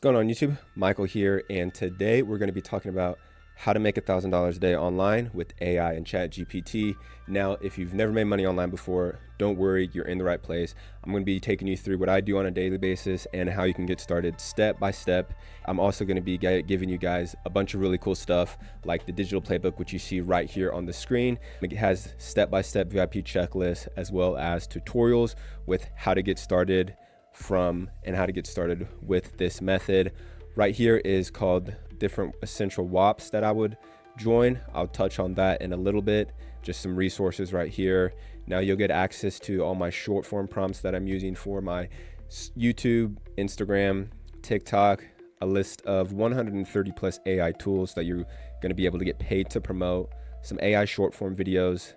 going on YouTube? Michael here, and today we're going to be talking about how to make $1,000 a day online with AI and Chat GPT. Now, if you've never made money online before, don't worry, you're in the right place. I'm going to be taking you through what I do on a daily basis and how you can get started step by step. I'm also going to be giving you guys a bunch of really cool stuff like the digital playbook, which you see right here on the screen. It has step-by-step VIP checklists as well as tutorials with how to get started how to get started with this method. Right here is called different essential WAPs that I would join. I'll touch on that in a little bit. Just some resources right here. Now you'll get access to all my short form prompts that I'm using for my YouTube, Instagram, TikTok, a list of 130 plus AI tools that you're going to be able to get paid to promote, some AI short form videos,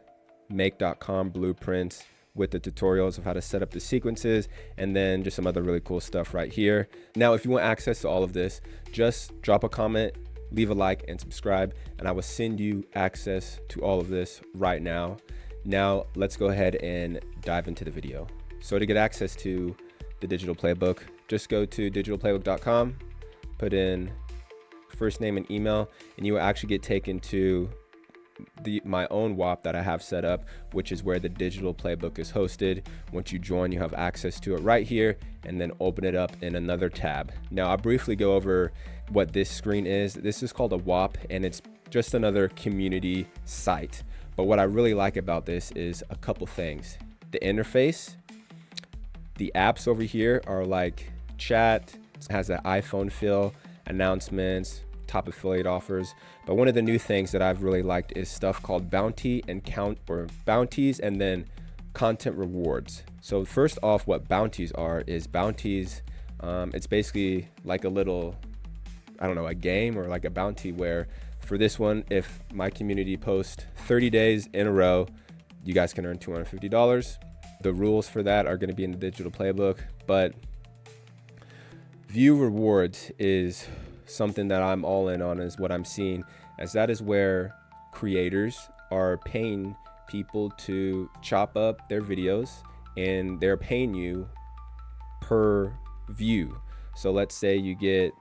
make.com blueprints with the tutorials of how to set up the sequences, and then just some other really cool stuff right here. Now, if you want access to all of this, just drop a comment, leave a like, and subscribe, and I will send you access to all of this right now. Now, let's go ahead and dive into the video. So to get access to the digital playbook, just go to digitalplaybook.com, put in first name and email, and you will actually get taken to my own WAP that I have set up, which is where the digital playbook is hosted. Once you join, you have access to it right here, and then open it up in another tab. Now I'll briefly go over what this screen is. This is called a WAP, and it's just another community site. But what I really like about this is a couple things. The interface, the apps over here are like chat, it has an iPhone feel, announcements, top affiliate offers. But one of the new things that I've really liked is stuff called bounties and then content rewards. So first off, what bounties are is bounties. It's basically like a little, a game or like a bounty where for this one, if my community posts 30 days in a row, you guys can earn $250. The rules for that are going to be in the digital playbook, but view rewards is something that I'm all in on, is what I'm seeing, as that is where creators are paying people to chop up their videos, and they're paying you per view. So let's say you get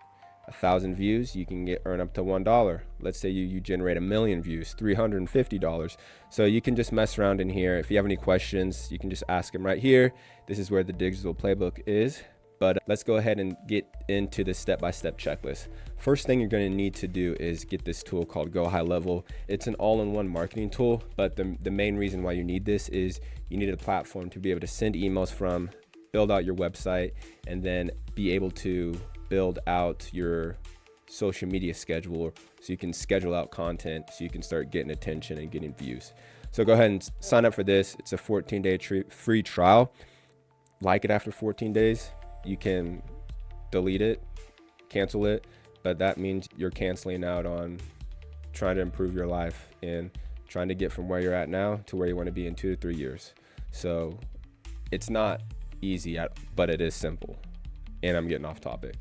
1,000 views, you can earn up to $1. Let's say you generate 1 million views, $350. So you can just mess around in here. If you have any questions, you can just ask them right here. This is where the digital playbook is. But let's go ahead and get into the step-by-step checklist. First thing you're going to need to do is get this tool called Go High Level. It's an all-in-one marketing tool, but the main reason why you need this is you need a platform to be able to send emails from, build out your website, and then be able to build out your social media schedule so you can schedule out content so you can start getting attention and getting views. So go ahead and sign up for this. It's a 14-day free trial. Like it after 14 days. You can delete it, cancel it, but that means you're canceling out on trying to improve your life and trying to get from where you're at now to where you want to be in 2 to 3 years. So it's not easy, but it is simple. And I'm getting off topic.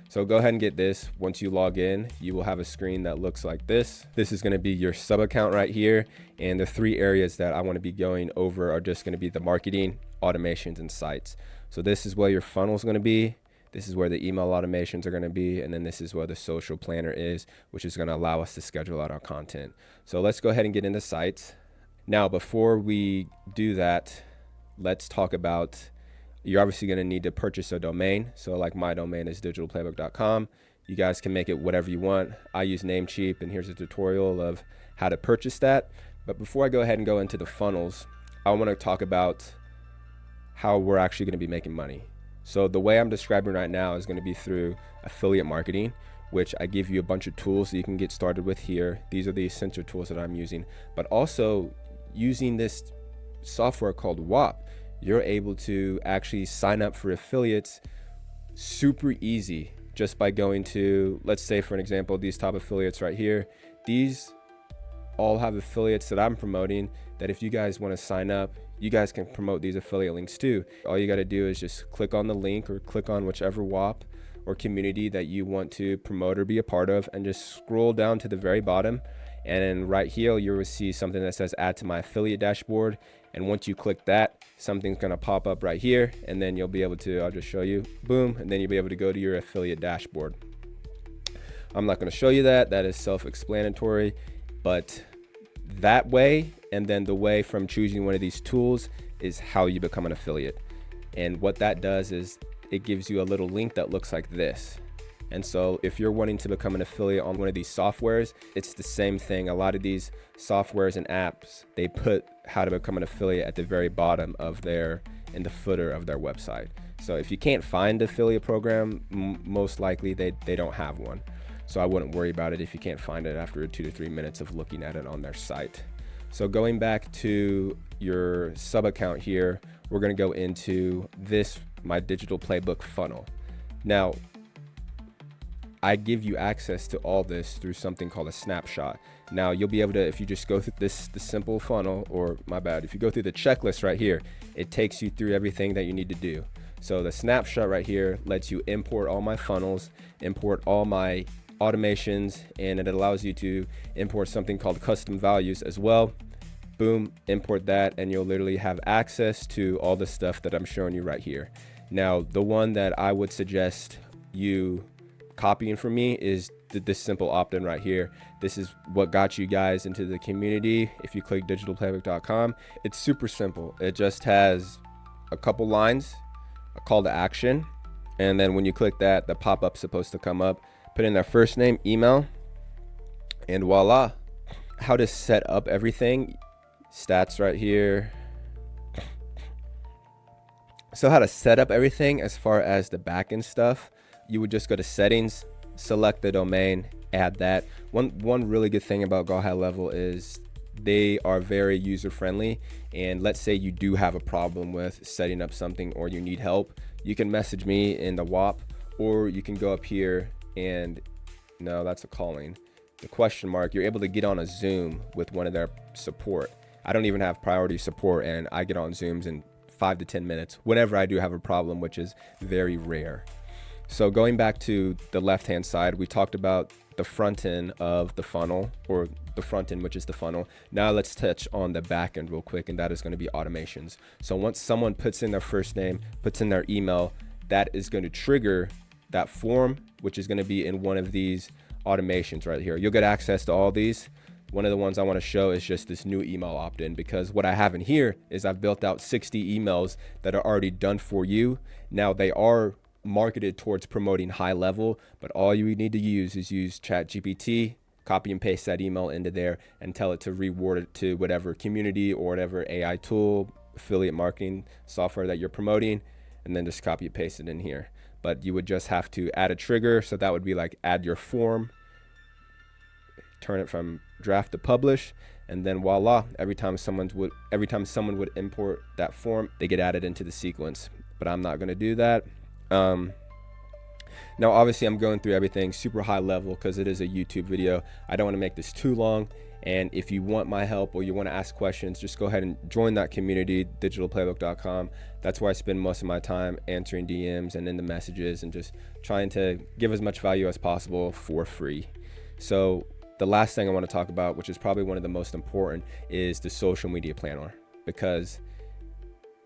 So go ahead and get this. Once you log in, you will have a screen that looks like this. This is going to be your sub account right here. And the 3 areas that I want to be going over are just going to be the marketing, automations, and sites. So this is where your funnel is going to be. This is where the email automations are going to be. And then this is where the social planner is, which is going to allow us to schedule out our content. So let's go ahead and get into sites. Now, before we do that, let's talk about, you're obviously going to need to purchase a domain. So like my domain is digitalplaybook.com. You guys can make it whatever you want. I use Namecheap, and here's a tutorial of how to purchase that. But before I go ahead and go into the funnels, I want to talk about how we're actually going to be making money. So the way I'm describing right now is going to be through affiliate marketing, which I give you a bunch of tools that you can get started with here. These are the essential tools that I'm using, but also using this software called WAP, you're able to actually sign up for affiliates super easy just by going to, let's say for an example, these top affiliates right here. These all have affiliates that I'm promoting that if you guys want to sign up, you guys can promote these affiliate links too. All you got to do is just click on the link or click on whichever WAP or community that you want to promote or be a part of, and just scroll down to the very bottom. And then right here, you will see something that says add to my affiliate dashboard. And once you click that, something's gonna pop up right here, and then you'll be able to, I'll just show you, boom, and then you'll be able to go to your affiliate dashboard. I'm not gonna show you that, that is self-explanatory, but that way, and then the way from choosing one of these tools is how you become an affiliate. And what that does is it gives you a little link that looks like this. And so if you're wanting to become an affiliate on one of these softwares, it's the same thing. A lot of these softwares and apps, they put how to become an affiliate at the very bottom of in the footer of their website. So if you can't find an affiliate program, most likely they don't have one. So I wouldn't worry about it if you can't find it after 2 to 3 minutes of looking at it on their site. So going back to your sub account here, we're gonna go into this, my digital playbook funnel. Now, I give you access to all this through something called a snapshot. Now you'll be able to, if you just go through the simple funnel, or my bad, if you go through the checklist right here, it takes you through everything that you need to do. So the snapshot right here lets you import all my funnels, import all my automations, and it allows you to import something called custom values as well. Boom, import that, and you'll literally have access to all the stuff that I'm showing you right here. Now, the one that I would suggest you copying from me is this simple opt-in right here. This is what got you guys into the community. If you click digitalplaybook.com, it's super simple. It just has a couple lines, a call to action, and then when you click that, the pop-up's supposed to come up. Put in their first name, email, and voila. How to set up everything, stats right here. So how to set up everything as far as the backend stuff, you would just go to settings, select the domain, add that. One really good thing about Go High Level is they are very user friendly. And let's say you do have a problem with setting up something or you need help, you can message me in the WAP, or you can go up here and no, that's a calling. The question mark, you're able to get on a Zoom with one of their support. I don't even have priority support, and I get on Zooms in 5 to 10 minutes whenever I do have a problem, which is very rare. So going back to the left-hand side, we talked about the front end of the funnel, or the front end, which is the funnel. Now let's touch on the back end real quick, and that is going to be automations. So once someone puts in their first name, puts in their email, that is going to trigger that form, which is going to be in one of these automations right here. You'll get access to all these. One of the ones I want to show is just this new email opt-in, because what I have in here is I've built out 60 emails that are already done for you. Now they are marketed towards promoting high level, but all you need to use is use ChatGPT, copy and paste that email into there and tell it to reward it to whatever community or whatever AI tool, affiliate marketing software that you're promoting, and then just copy and paste it in here. But you would just have to add a trigger. So that would be like add your form, turn it from draft to publish, and then voila, every time someone would import that form, they get added into the sequence. But I'm not going to do that. Now obviously I'm going through everything super high level because it is a YouTube video. I don't want to make this too long, and if you want my help or you want to ask questions, just go ahead and join that community, digitalplaybook.com. That's where I spend most of my time answering DMs and in the messages and just trying to give as much value as possible for free. So the last thing I want to talk about, which is probably one of the most important, is the social media planner, because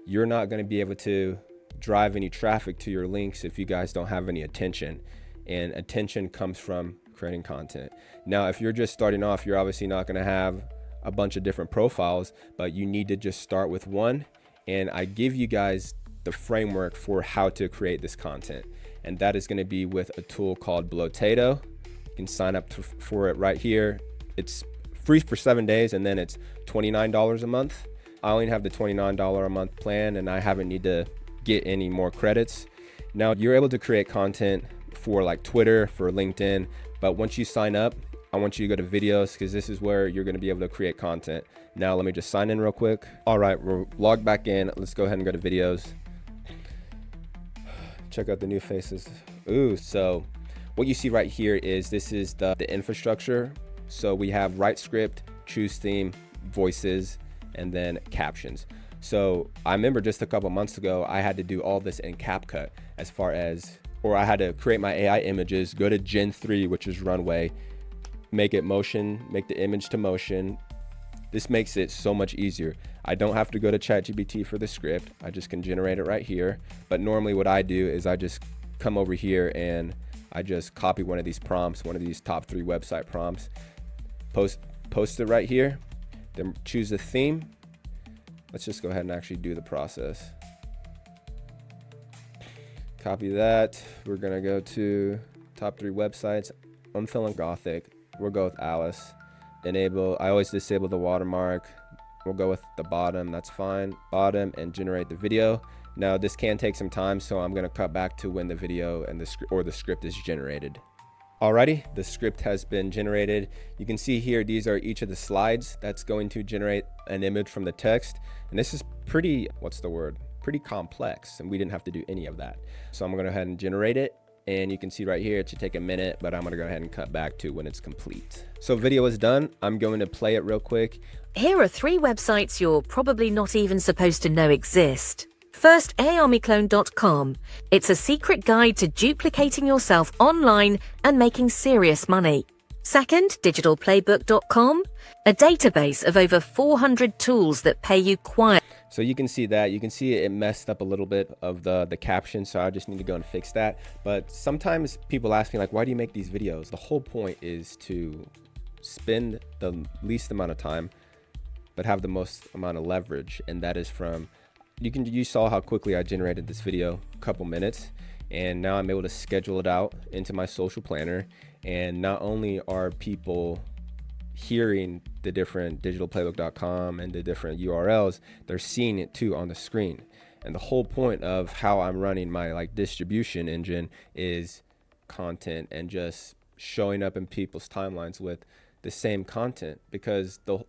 you're not going to be able to drive any traffic to your links if you guys don't have any attention, and attention comes from creating content. Now, if you're just starting off, you're obviously not going to have a bunch of different profiles, but you need to just start with one. And I give you guys the framework for how to create this content, and that is going to be with a tool called Blotato. You can sign up for it right here. It's free for 7 days, and then it's $29 a month. I only have the $29 a month plan, and I haven't need to get any more credits. Now you're able to create content for like Twitter, for LinkedIn, but once you sign up, I want you to go to videos, because this is where you're going to be able to create content. Now let me just sign in real quick. All right, we're logged back in. Let's go ahead and go to videos. Check out the new faces. Ooh, so what you see right here is this is the infrastructure. So we have write script, choose theme, voices, and then captions. So I remember just a couple months ago, I had to do all this in CapCut I had to create my AI images, go to Gen 3, which is runway, make it motion, make the image to motion, This makes it so much easier. I don't have to go to ChatGPT for the script. I just can generate it right here. But normally what I do is I just come over here and I just copy one of these prompts, one of these top 3 website prompts, post it right here, then choose a theme. Let's just go ahead and actually do the process. Copy that. We're gonna go to top 3 websites. I'm feeling Gothic. We'll go with Alice. Enable, I always disable the watermark. We'll go with the bottom, that's fine. Bottom, and generate the video. Now this can take some time, so I'm gonna cut back to when the video and the script is generated. Alrighty, the script has been generated. You can see here, these are each of the slides that's going to generate an image from the text. And this is pretty, pretty complex, and we didn't have to do any of that. So I'm gonna go ahead and generate it. And you can see right here, it should take a minute, but I'm gonna go ahead and cut back to when it's complete. So video is done. I'm going to play it real quick. Here are 3 websites you're probably not even supposed to know exist. First, aarmyclone.com. It's a secret guide to duplicating yourself online and making serious money. Second, digitalplaybook.com, a database of over 400 tools that pay you quietly. So you can see that. You can see it messed up a little bit of the caption, so I just need to go and fix that. But sometimes people ask me, like, why do you make these videos? The whole point is to spend the least amount of time, but have the most amount of leverage. And that is from, you saw how quickly I generated this video, a couple minutes. And now I'm able to schedule it out into my social planner. And not only are people hearing the different digitalplaybook.com and the different URLs, they're seeing it too on the screen. And the whole point of how I'm running my distribution engine is content and just showing up in people's timelines with the same content, because the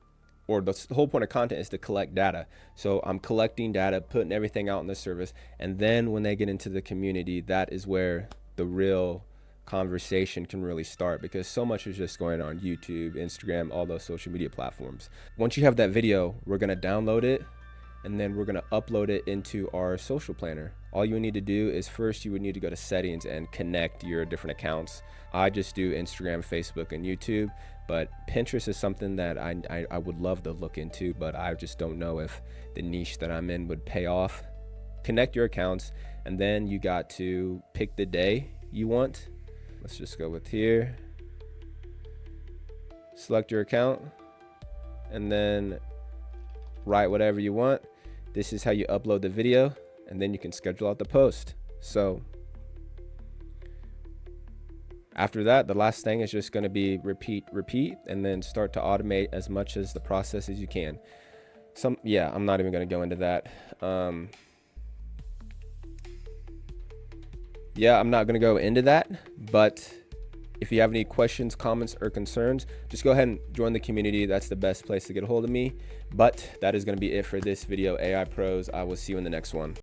whole point of content is to collect data. So I'm collecting data, putting everything out in the service, and then when they get into the community, that is where the real conversation can really start, because so much is just going on YouTube, Instagram, all those social media platforms. Once you have that video, we're going to download it, and then we're going to upload it into our social planner. All you need to do is first you would need to go to settings and connect your different accounts. I just do Instagram, Facebook, and YouTube, but Pinterest is something that I would love to look into, but I just don't know if the niche that I'm in would pay off. Connect your accounts, and then you got to pick the day you want. Let's just go with here. Select your account, and then write whatever you want. This is how you upload the video, and then you can schedule out the post. So after that, the last thing is just going to be repeat, and then start to automate as much as the process as you can. I'm not even going to go into that. I'm not going to go into that, but if you have any questions, comments, or concerns, just go ahead and join the community. That's the best place to get a hold of me. But that is going to be it for this video, AI Pros. I will see you in the next one.